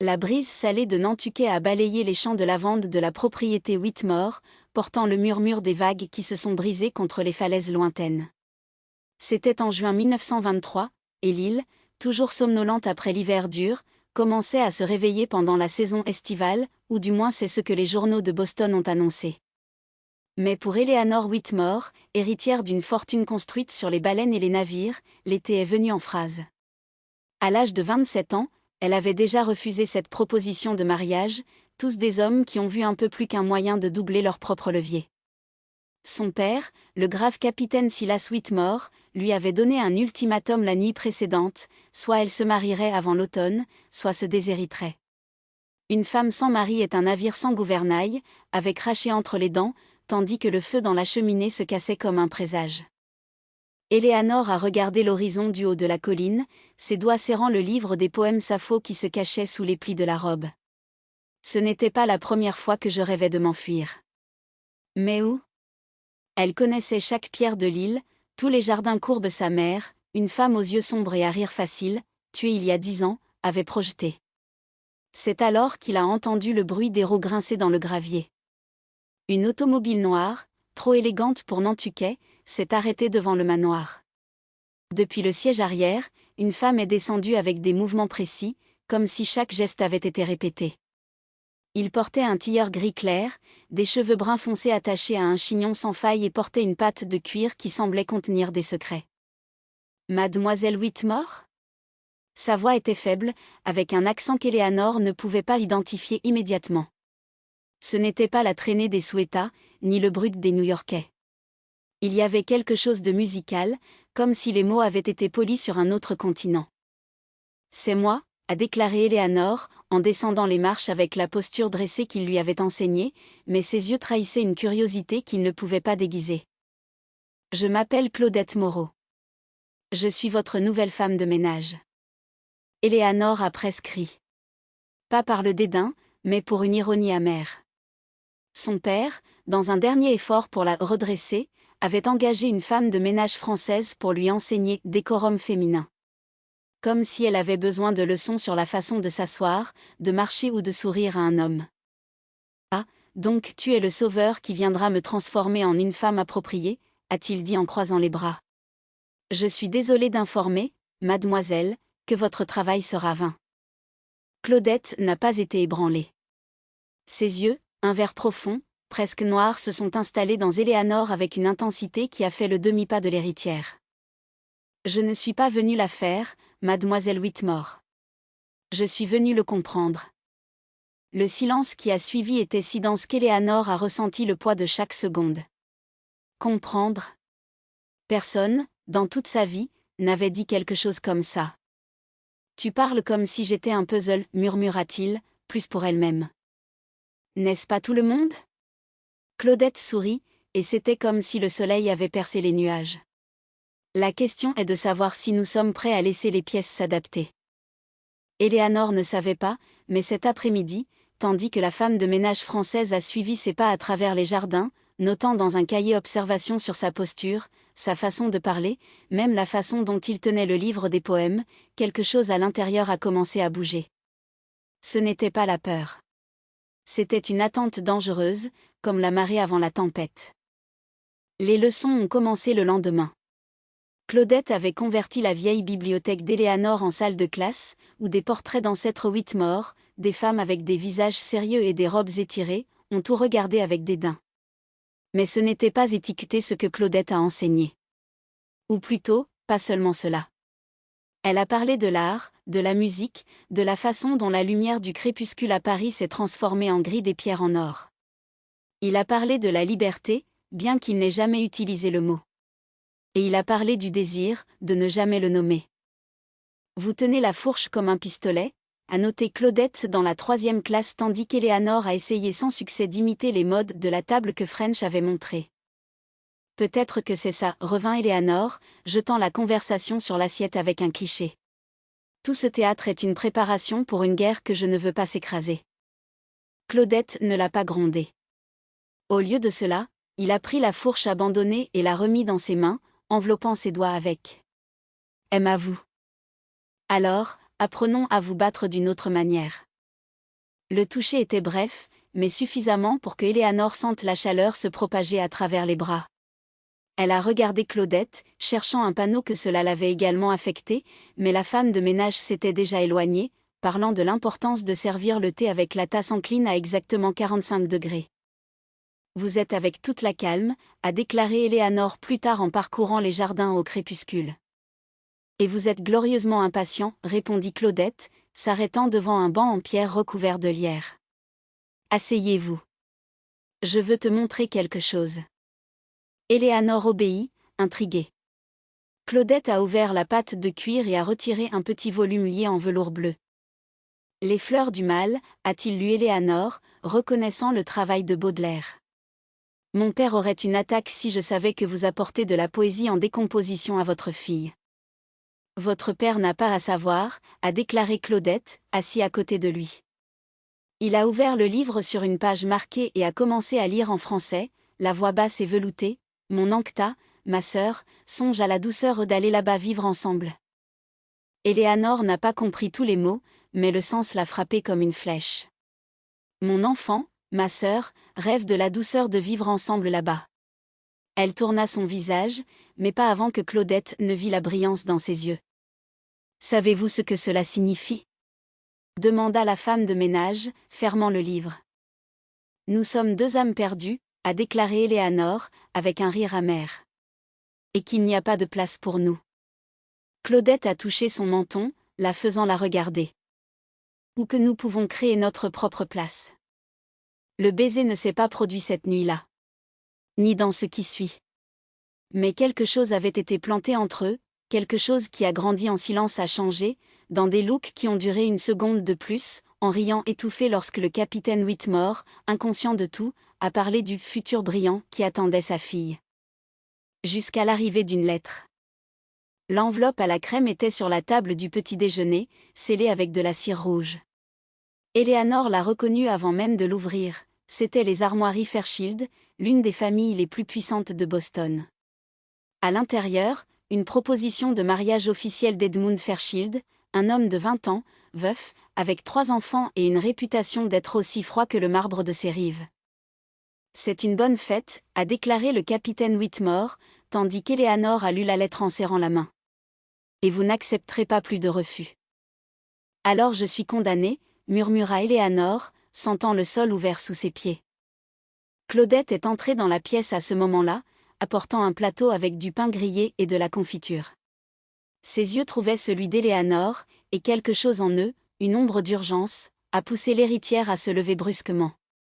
La brise salée de Nantucket a balayé les champs de lavande de la propriété Whitmore, portant le murmure des vagues qui se sont brisées contre les falaises lointaines. C'était en juin 1923, et l'île, toujours somnolente après l'hiver dur, commençait à se réveiller pendant la saison estivale, ou du moins c'est ce que les journaux de Boston ont annoncé. Mais pour Eleanor Whitmore, héritière d'une fortune construite sur les baleines et les navires, l'été est venu en phrase. À l'âge de 27 ans, elle avait déjà refusé cette proposition de mariage, tous des hommes qui ont vu un peu plus qu'un moyen de doubler leur propre levier. Son père, le grave capitaine Silas Whitmore, lui avait donné un ultimatum la nuit précédente, soit elle se marierait avant l'automne, soit se déshériterait. Une femme sans mari est un navire sans gouvernail, avec craché entre les dents, tandis que le feu dans la cheminée se cassait comme un présage. Eleanor a regardé l'horizon du haut de la colline, ses doigts serrant le livre des poèmes Sappho qui se cachait sous les plis de la robe. Ce n'était pas la première fois que je rêvais de m'enfuir. Mais où ? Elle connaissait chaque pierre de l'île, tous les jardins courbes sa mère, une femme aux yeux sombres et à rire facile, tuée il y a 10 ans, avait projeté. C'est alors qu'il a entendu le bruit des roues grincer dans le gravier. Une automobile noire, trop élégante pour Nantucket, s'est arrêtée devant le manoir. Depuis le siège arrière, une femme est descendue avec des mouvements précis, comme si chaque geste avait été répété. Il portait un tilleur gris clair, des cheveux bruns foncés attachés à un chignon sans faille et portait une patte de cuir qui semblait contenir des secrets. Mademoiselle Whitmore ? Sa voix était faible, avec un accent qu'Eleanor ne pouvait pas identifier immédiatement. Ce n'était pas la traînée des Souhaita, ni le brut des New-Yorkais. Il y avait quelque chose de musical, comme si les mots avaient été polis sur un autre continent. « C'est moi », a déclaré Eleanor, en descendant les marches avec la posture dressée qu'il lui avait enseignée, mais ses yeux trahissaient une curiosité qu'il ne pouvait pas déguiser. « Je m'appelle Claudette Moreau. Je suis votre nouvelle femme de ménage. » Eleanor a presque ri. Pas par le dédain, mais pour une ironie amère. Son père, dans un dernier effort pour la redresser, avait engagé une femme de ménage française pour lui enseigner décorum féminin. Comme si elle avait besoin de leçons sur la façon de s'asseoir, de marcher ou de sourire à un homme. « Ah, donc tu es le sauveur qui viendra me transformer en une femme appropriée », a-t-il dit en croisant les bras. « Je suis désolé d'informer, mademoiselle, que votre travail sera vain. » Claudette n'a pas été ébranlée. Ses yeux, un vert profond, presque noirs, se sont installés dans Eleanor avec une intensité qui a fait le demi-pas de l'héritière. « Je ne suis pas venue la faire, mademoiselle Whitmore. Je suis venue le comprendre. » Le silence qui a suivi était si dense qu'Eleanor a ressenti le poids de chaque seconde. Comprendre ? Personne, dans toute sa vie, n'avait dit quelque chose comme ça. « Tu parles comme si j'étais un puzzle, murmura-t-il, plus pour elle-même. N'est-ce pas tout le monde ? Claudette sourit, et c'était comme si le soleil avait percé les nuages. La question est de savoir si nous sommes prêts à laisser les pièces s'adapter. Eleanor ne savait pas, mais cet après-midi, tandis que la femme de ménage française a suivi ses pas à travers les jardins, notant dans un cahier observation sur sa posture, sa façon de parler, même la façon dont il tenait le livre des poèmes, quelque chose à l'intérieur a commencé à bouger. Ce n'était pas la peur. C'était une attente dangereuse, comme la marée avant la tempête. Les leçons ont commencé le lendemain. Claudette avait converti la vieille bibliothèque d'Eleanor en salle de classe, où des portraits d'ancêtres Whitmore, des femmes avec des visages sérieux et des robes étirées, ont tout regardé avec dédain. Mais ce n'était pas étiqueter ce que Claudette a enseigné. Ou plutôt, pas seulement cela. Elle a parlé de l'art, de la musique, de la façon dont la lumière du crépuscule à Paris s'est transformée en gris des pierres en or. Il a parlé de la liberté, bien qu'il n'ait jamais utilisé le mot. Et il a parlé du désir, de ne jamais le nommer. Vous tenez la fourche comme un pistolet, a noté Claudette dans la 3e classe tandis qu'Eleanor a essayé sans succès d'imiter les modes de la table que French avait montrée. Peut-être que c'est ça, revint Eleanor, jetant la conversation sur l'assiette avec un cliché. Tout ce théâtre est une préparation pour une guerre que je ne veux pas s'écraser. Claudette ne l'a pas grondé. Au lieu de cela, il a pris la fourche abandonnée et l'a remis dans ses mains, enveloppant ses doigts avec. Aime à vous. Alors, apprenons à vous battre d'une autre manière. Le toucher était bref, mais suffisamment pour que Éléanore sente la chaleur se propager à travers les bras. Elle a regardé Claudette, cherchant un panneau que cela l'avait également affecté, mais la femme de ménage s'était déjà éloignée, parlant de l'importance de servir le thé avec la tasse encline à exactement 45 degrés. Vous êtes avec toute la calme, a déclaré Éléanore plus tard en parcourant les jardins au crépuscule. Et vous êtes glorieusement impatient, répondit Claudette, s'arrêtant devant un banc en pierre recouvert de lierre. Asseyez-vous. Je veux te montrer quelque chose. Éléanore obéit, intriguée. Claudette a ouvert la pâte de cuir et a retiré un petit volume lié en velours bleu. Les fleurs du mal, a-t-il lu Éléanore, reconnaissant le travail de Baudelaire. Mon père aurait une attaque si je savais que vous apportez de la poésie en décomposition à votre fille. Votre père n'a pas à savoir, a déclaré Claudette, assis à côté de lui. Il a ouvert le livre sur une page marquée et a commencé à lire en français, la voix basse et veloutée. Mon Ancta, ma sœur, songe à la douceur d'aller là-bas vivre ensemble. Éléanore n'a pas compris tous les mots, mais le sens l'a frappé comme une flèche. Mon enfant, ma sœur, rêve de la douceur de vivre ensemble là-bas. Elle tourna son visage, mais pas avant que Claudette ne vit la brillance dans ses yeux. Savez-vous ce que cela signifie ? Demanda la femme de ménage, fermant le livre. Nous sommes deux âmes perdues, a déclaré Éléanore, avec un rire amer. Et qu'il n'y a pas de place pour nous. Claudette a touché son menton, la faisant la regarder. Ou que nous pouvons créer notre propre place. Le baiser ne s'est pas produit cette nuit-là. Ni dans ce qui suit. Mais quelque chose avait été planté entre eux, quelque chose qui a grandi en silence a changé, dans des looks qui ont duré une seconde de plus, en riant étouffé lorsque le capitaine Whitmore, inconscient de tout, a parlé du futur brillant qui attendait sa fille. Jusqu'à l'arrivée d'une lettre. L'enveloppe à la crème était sur la table du petit déjeuner, scellée avec de la cire rouge. Éléanore l'a reconnue avant même de l'ouvrir, c'étaient les armoiries Fairchild, l'une des familles les plus puissantes de Boston. À l'intérieur, une proposition de mariage officiel d'Edmund Fairchild, un homme de 20 ans, veuf, avec 3 enfants et une réputation d'être aussi froid que le marbre de ses rives. C'est une bonne fête, a déclaré le capitaine Whitmore, tandis qu'Éléanore a lu la lettre en serrant la main. Et vous n'accepterez pas plus de refus. Alors je suis condamnée, murmura Éléanore, sentant le sol ouvert sous ses pieds. Claudette est entrée dans la pièce à ce moment-là, apportant un plateau avec du pain grillé et de la confiture. Ses yeux trouvaient celui d'Éléanore, et quelque chose en eux, une ombre d'urgence, a poussé l'héritière à se lever brusquement.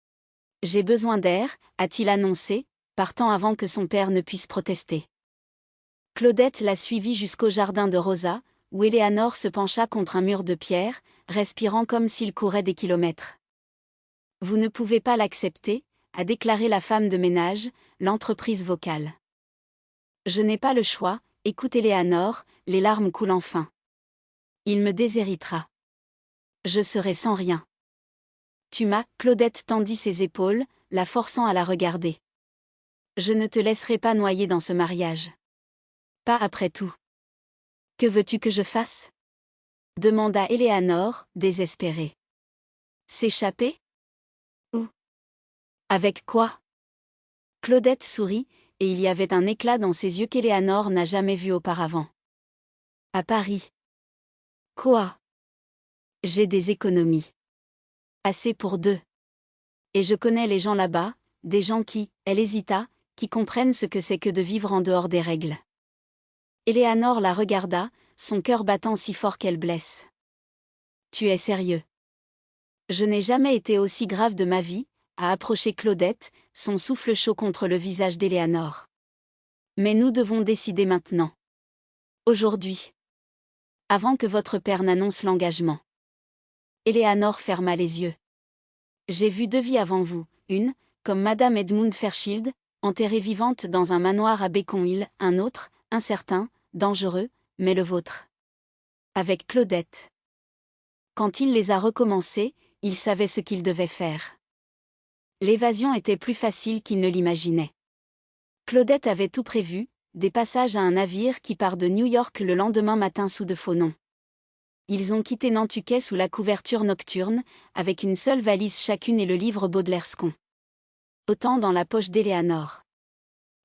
« J'ai besoin d'air », a-t-il annoncé, partant avant que son père ne puisse protester. Claudette l'a suivi jusqu'au jardin de Rosa, où Éléanore se pencha contre un mur de pierre, respirant comme s'il courait des kilomètres. « Vous ne pouvez pas l'accepter », a déclaré la femme de ménage, l'entreprise vocale. « Je n'ai pas le choix, écoute Éléanore, les larmes coulent enfin. Il me déshéritera. Je serai sans rien. Tu m'as, Claudette tendit ses épaules, la forçant à la regarder. Je ne te laisserai pas noyer dans ce mariage. Pas après tout. Que veux-tu que je fasse ? Demanda Éléanore, désespérée. S'échapper ? Où ? Avec quoi ? Claudette sourit, et il y avait un éclat dans ses yeux qu'Éléanore n'a jamais vu auparavant. À Paris. Quoi ? J'ai des économies. Assez pour 2. Et je connais les gens là-bas, des gens qui, elle hésita, qui comprennent ce que c'est que de vivre en dehors des règles. Éléanore la regarda, son cœur battant si fort qu'elle blesse. Tu es sérieux ? Je n'ai jamais été aussi grave de ma vie, a approché Claudette, son souffle chaud contre le visage d'Éléanore. Mais nous devons décider maintenant. Aujourd'hui. Avant que votre père n'annonce l'engagement. Éléanore ferma les yeux. J'ai vu 2 vies avant vous, une, comme Madame Edmund Fairchild, enterrée vivante dans un manoir à Beacon Hill, un autre, incertain, dangereux, mais le vôtre. Avec Claudette. Quand il les a recommencés, il savait ce qu'il devait faire. L'évasion était plus facile qu'il ne l'imaginait. Claudette avait tout prévu, des passages à un navire qui part de New York le lendemain matin sous de faux noms. Ils ont quitté Nantucket sous la couverture nocturne, avec une seule valise chacune et le livre Baudelaire-Scon. Autant dans la poche d'Eleanor.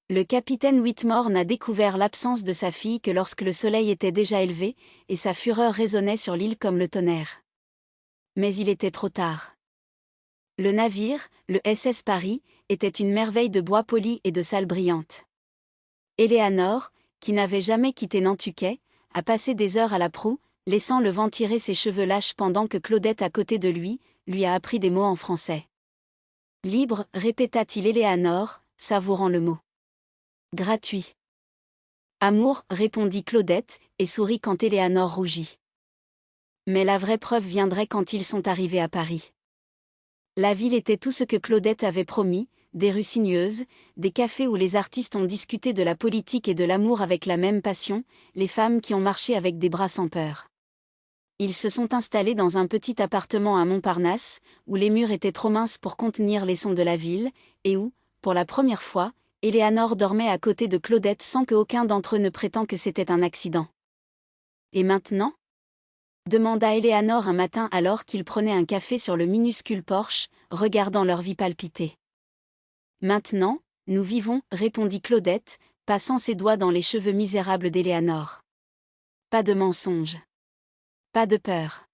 Le capitaine Whitmore n'a découvert l'absence de sa fille que lorsque le soleil était déjà élevé, et sa fureur résonnait sur l'île comme le tonnerre. Mais il était trop tard. Le navire, le SS Paris, était une merveille de bois poli et de salles brillantes. Eleanor, qui n'avait jamais quitté Nantucket, a passé des heures à la proue, laissant le vent tirer ses cheveux lâches pendant que Claudette à côté de lui a appris des mots en français. Libre, répéta-t-il Eleanor, savourant le mot. Gratuit. Amour, répondit Claudette, et sourit quand Eleanor rougit. Mais la vraie preuve viendrait quand ils sont arrivés à Paris. La ville était tout ce que Claudette avait promis, des rues sinueuses, des cafés où les artistes ont discuté de la politique et de l'amour avec la même passion, les femmes qui ont marché avec des bras sans peur. Ils se sont installés dans un petit appartement à Montparnasse, où les murs étaient trop minces pour contenir les sons de la ville, et où, pour la première fois, Eleanor dormait à côté de Claudette sans qu'aucun d'entre eux ne prétend que c'était un accident. Et maintenant ? Demanda Eleanor un matin alors qu'ils prenaient un café sur le minuscule porche, regardant leur vie palpiter. Maintenant, nous vivons, répondit Claudette, passant ses doigts dans les cheveux misérables d'Eleanor. Pas de mensonge. Pas de peur.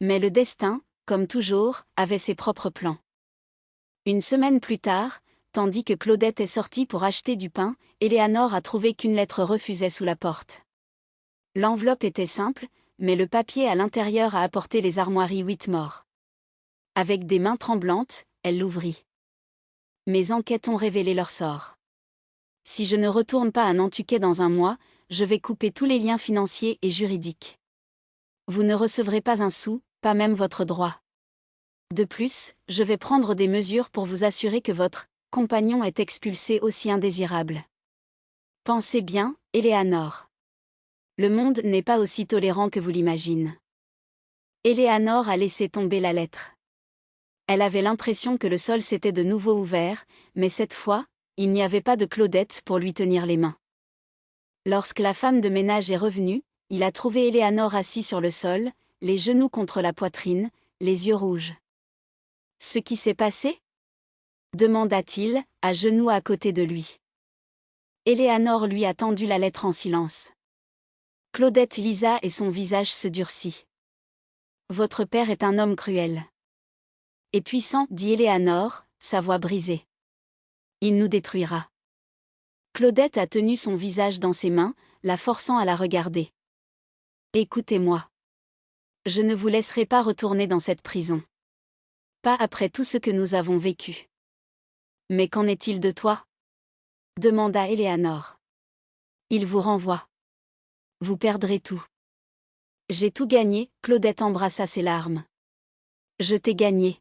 Mais le destin, comme toujours, avait ses propres plans. Une semaine plus tard, tandis que Claudette est sortie pour acheter du pain, Eleanor a trouvé qu'une lettre refusait sous la porte. L'enveloppe était simple, mais le papier à l'intérieur a apporté les armoiries Whitmore. Avec des mains tremblantes, elle l'ouvrit. Mes enquêtes ont révélé leur sort. Si je ne retourne pas à Nantucket dans un mois, je vais couper tous les liens financiers et juridiques. Vous ne recevrez pas un sou, pas même votre droit. De plus, je vais prendre des mesures pour vous assurer que votre compagnon est expulsé aussi indésirable. Pensez bien, Eleanor. Le monde n'est pas aussi tolérant que vous l'imaginez. Eleanor a laissé tomber la lettre. Elle avait l'impression que le sol s'était de nouveau ouvert, mais cette fois, il n'y avait pas de Claudette pour lui tenir les mains. Lorsque la femme de ménage est revenue, il a trouvé Eleanor assise sur le sol, les genoux contre la poitrine, les yeux rouges. « Ce qui s'est passé ? Demanda-t-il, à genoux à côté de lui. Eleanor lui a tendu la lettre en silence. Claudette lisa et son visage se durcit. « Votre père est un homme cruel. Et puissant, dit Eleanor, sa voix brisée. Il nous détruira. » Claudette a tenu son visage dans ses mains, la forçant à la regarder. « Écoutez-moi. Je ne vous laisserai pas retourner dans cette prison. Pas après tout ce que nous avons vécu. »« Mais qu'en est-il de toi ? » demanda Eleanor. « Il vous renvoie. Vous perdrez tout. »« J'ai tout gagné, » Claudette embrassa ses larmes. « Je t'ai gagné. »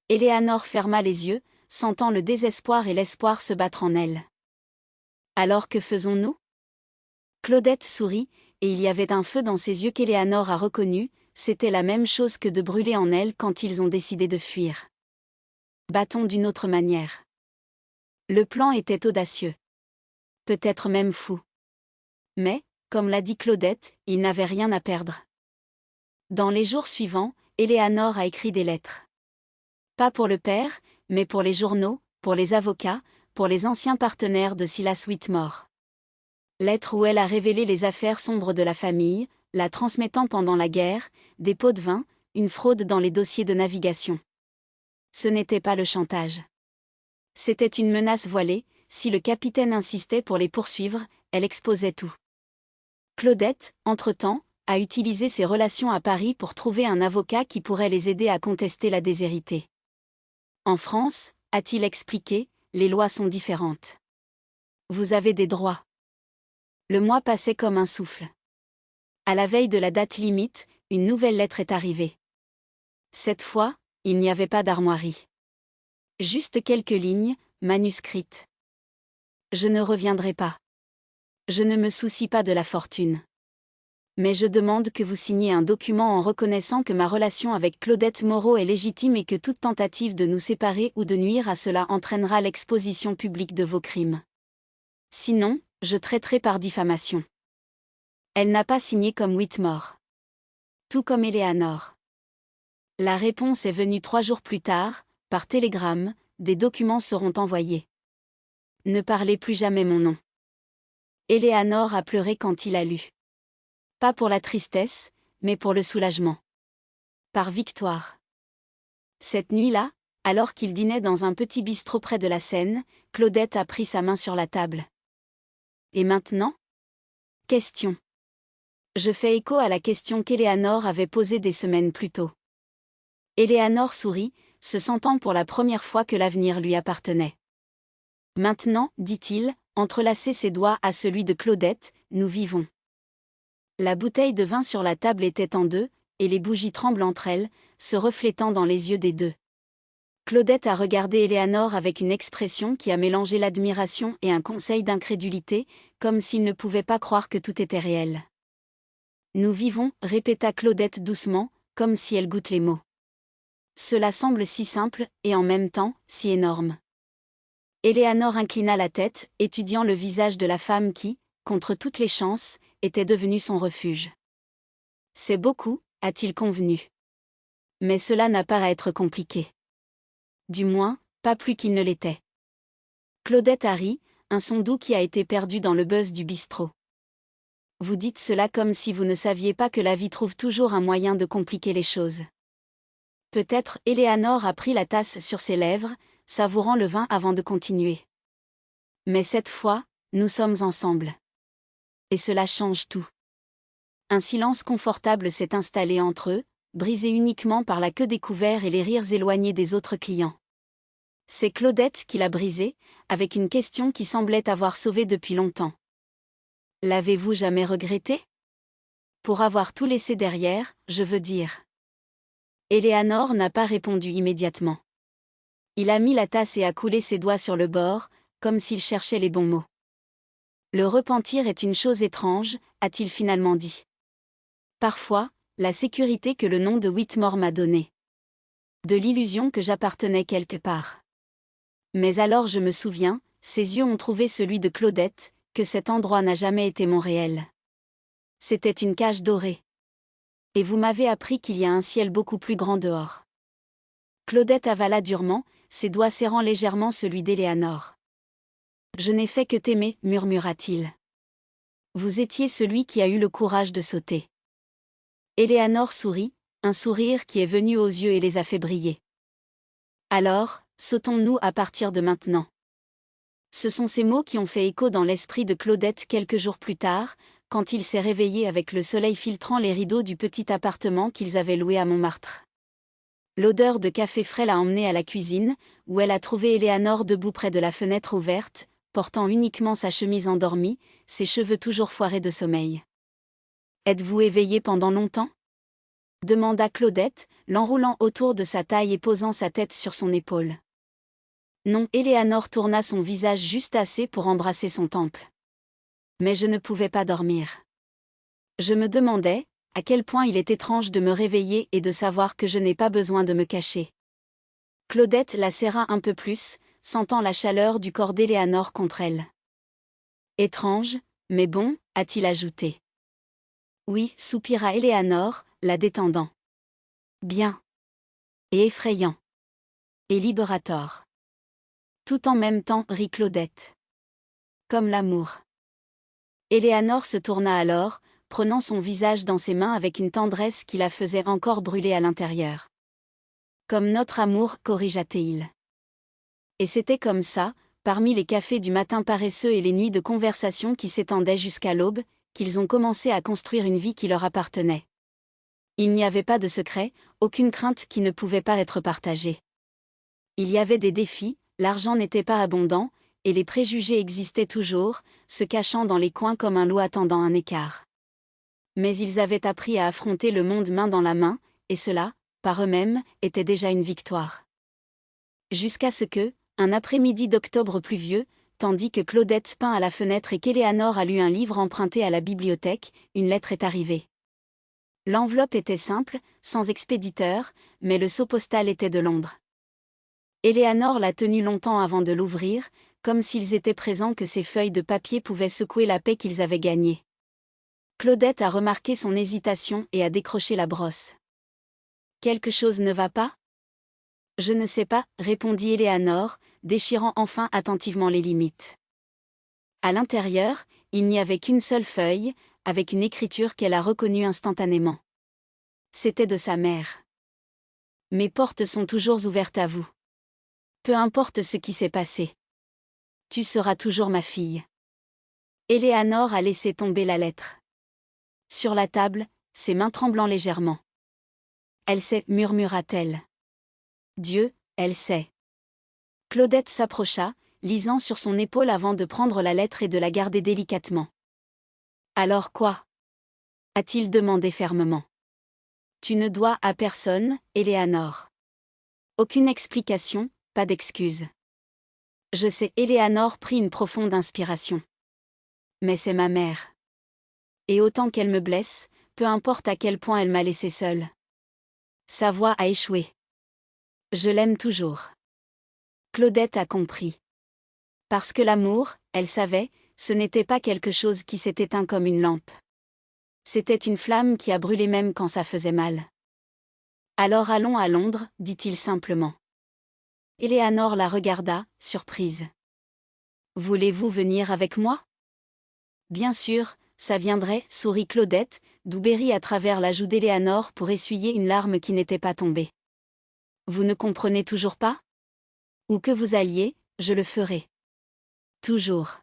Eleanor ferma les yeux, sentant le désespoir et l'espoir se battre en elle. « Alors que faisons-nous ? » Claudette sourit, et il y avait un feu dans ses yeux qu'Eleanor a reconnu, c'était la même chose que de brûler en elle quand ils ont décidé de fuir. Battons d'une autre manière. Le plan était audacieux. Peut-être même fou. Mais, comme l'a dit Claudette, il n'avait rien à perdre. Dans les jours suivants, Eleanor a écrit des lettres. Pas pour le père, mais pour les journaux, pour les avocats, pour les anciens partenaires de Silas Whitmore. Lettre où elle a révélé les affaires sombres de la famille, la transmettant pendant la guerre, des pots de vin, une fraude dans les dossiers de navigation. Ce n'était pas le chantage. C'était une menace voilée, si le capitaine insistait pour les poursuivre, elle exposait tout. Claudette, entre-temps, a utilisé ses relations à Paris pour trouver un avocat qui pourrait les aider à contester la déshérité. En France, a-t-il expliqué, les lois sont différentes. Vous avez des droits. Le mois passait comme un souffle. À la veille de la date limite, une nouvelle lettre est arrivée. Cette fois, il n'y avait pas d'armoirie. Juste quelques lignes, manuscrites. Je ne reviendrai pas. Je ne me soucie pas de la fortune. Mais je demande que vous signiez un document en reconnaissant que ma relation avec Claudette Moreau est légitime et que toute tentative de nous séparer ou de nuire à cela entraînera l'exposition publique de vos crimes. Sinon, je traiterai par diffamation. Elle n'a pas signé comme Whitmore. Tout comme Éléanore. La réponse est venue 3 jours plus tard, par télégramme, des documents seront envoyés. Ne parlez plus jamais mon nom. Éléanore a pleuré quand il a lu. Pas pour la tristesse, mais pour le soulagement. Par Victoire. Cette nuit-là, alors qu'il dînait dans un petit bistrot près de la Seine, Claudette a pris sa main sur la table. Et maintenant ? Question. Je fais écho à la question qu'Éléanore avait posée des semaines plus tôt. Éléanore sourit, se sentant pour la première fois que l'avenir lui appartenait. Maintenant, dit-il, entrelacer ses doigts à celui de Claudette, nous vivons. La bouteille de vin sur la table était en deux, et les bougies tremblent entre elles, se reflétant dans les yeux des deux. Claudette a regardé Éléanore avec une expression qui a mélangé l'admiration et un conseil d'incrédulité, comme s'il ne pouvait pas croire que tout était réel. Nous vivons, répéta Claudette doucement, comme si elle goûte les mots. Cela semble si simple, et en même temps, si énorme. Éléanore inclina la tête, étudiant le visage de la femme qui, contre toutes les chances, était devenue son refuge. C'est beaucoup, a-t-il convenu. Mais cela n'a pas à être compliqué. Du moins, pas plus qu'il ne l'était. Claudette a ri, un son doux qui a été perdu dans le buzz du bistrot. Vous dites cela comme si vous ne saviez pas que la vie trouve toujours un moyen de compliquer les choses. Peut-être Éléanore a pris la tasse sur ses lèvres, savourant le vin avant de continuer. Mais cette fois, nous sommes ensemble. Et cela change tout. Un silence confortable s'est installé entre eux, brisé uniquement par la queue découverte et les rires éloignés des autres clients. C'est Claudette qui l'a brisé, avec une question qui semblait avoir sauvé depuis longtemps. L'avez-vous jamais regretté ? Pour avoir tout laissé derrière, je veux dire. Éléanore n'a pas répondu immédiatement. Il a mis la tasse et a coulé ses doigts sur le bord, comme s'il cherchait les bons mots. Le repentir est une chose étrange, a-t-il finalement dit. Parfois, la sécurité que le nom de Whitmore m'a donnée. De l'illusion que j'appartenais quelque part. Mais alors je me souviens, ses yeux ont trouvé celui de Claudette, que cet endroit n'a jamais été mon réel. C'était une cage dorée. Et vous m'avez appris qu'il y a un ciel beaucoup plus grand dehors. Claudette avala durement, ses doigts serrant légèrement celui d'Éléanore. Je n'ai fait que t'aimer, murmura-t-il. Vous étiez celui qui a eu le courage de sauter. Éléanore sourit, un sourire qui est venu aux yeux et les a fait briller. Alors, sautons-nous à partir de maintenant. Ce sont ces mots qui ont fait écho dans l'esprit de Claudette quelques jours plus tard, quand il s'est réveillé avec le soleil filtrant les rideaux du petit appartement qu'ils avaient loué à Montmartre. L'odeur de café frais l'a emmenée à la cuisine, où elle a trouvé Éléanore debout près de la fenêtre ouverte, portant uniquement sa chemise endormie, ses cheveux toujours foirés de sommeil. « Êtes-vous éveillée pendant longtemps ?» demanda Claudette, l'enroulant autour de sa taille et posant sa tête sur son épaule. Non, Éléanore tourna son visage juste assez pour embrasser son temple. Mais je ne pouvais pas dormir. Je me demandais, à quel point il est étrange de me réveiller et de savoir que je n'ai pas besoin de me cacher. Claudette la serra un peu plus, sentant la chaleur du corps d'Éléanore contre elle. Étrange, mais bon, a-t-il ajouté. Oui, soupira Éléanore, la détendant. Bien. Et effrayant. Et libérateur. Tout en même temps, rit Claudette. Comme l'amour. Éléanore se tourna alors, prenant son visage dans ses mains avec une tendresse qui la faisait encore brûler à l'intérieur. Comme notre amour, corrigea-t-il. Et c'était comme ça, parmi les cafés du matin paresseux et les nuits de conversation qui s'étendaient jusqu'à l'aube, qu'ils ont commencé à construire une vie qui leur appartenait. Il n'y avait pas de secret, aucune crainte qui ne pouvait pas être partagée. Il y avait des défis, l'argent n'était pas abondant, et les préjugés existaient toujours, se cachant dans les coins comme un loup attendant un écart. Mais ils avaient appris à affronter le monde main dans la main, et cela, par eux-mêmes, était déjà une victoire. Jusqu'à ce que, un après-midi d'octobre pluvieux, tandis que Claudette peint à la fenêtre et qu'Éléanore a lu un livre emprunté à la bibliothèque, une lettre est arrivée. L'enveloppe était simple, sans expéditeur, mais le sceau postal était de Londres. Éléanore l'a tenu longtemps avant de l'ouvrir, comme s'ils étaient présents que ces feuilles de papier pouvaient secouer la paix qu'ils avaient gagnée. Claudette a remarqué son hésitation et a décroché la brosse. Quelque chose ne va pas? Je ne sais pas, répondit Éléanore, déchirant enfin attentivement les limites. À l'intérieur, il n'y avait qu'une seule feuille, avec une écriture qu'elle a reconnue instantanément. C'était de sa mère. Mes portes sont toujours ouvertes à vous. Peu importe ce qui s'est passé. Tu seras toujours ma fille. Éléanore a laissé tomber la lettre. Sur la table, ses mains tremblant légèrement. Elle sait, murmura-t-elle. Dieu, elle sait. Claudette s'approcha, lisant sur son épaule avant de prendre la lettre et de la garder délicatement. Alors quoi? A-t-il demandé fermement. Tu ne dois à personne, Éléanore. Aucune explication, pas d'excuse. Je sais, Éléanore prit une profonde inspiration. Mais c'est ma mère. Et autant qu'elle me blesse, peu importe à quel point elle m'a laissée seule. Sa voix a échoué. Je l'aime toujours. Claudette a compris. Parce que l'amour, elle savait, ce n'était pas quelque chose qui s'est éteint comme une lampe. C'était une flamme qui a brûlé même quand ça faisait mal. Alors allons à Londres, dit-il simplement. Éléanore la regarda, surprise. Voulez-vous venir avec moi? Bien sûr, ça viendrait, sourit Claudette, d'où berry à travers la joue d'Éléanore pour essuyer une larme qui n'était pas tombée. Vous ne comprenez toujours pas? Où que vous alliez, je le ferai. Toujours.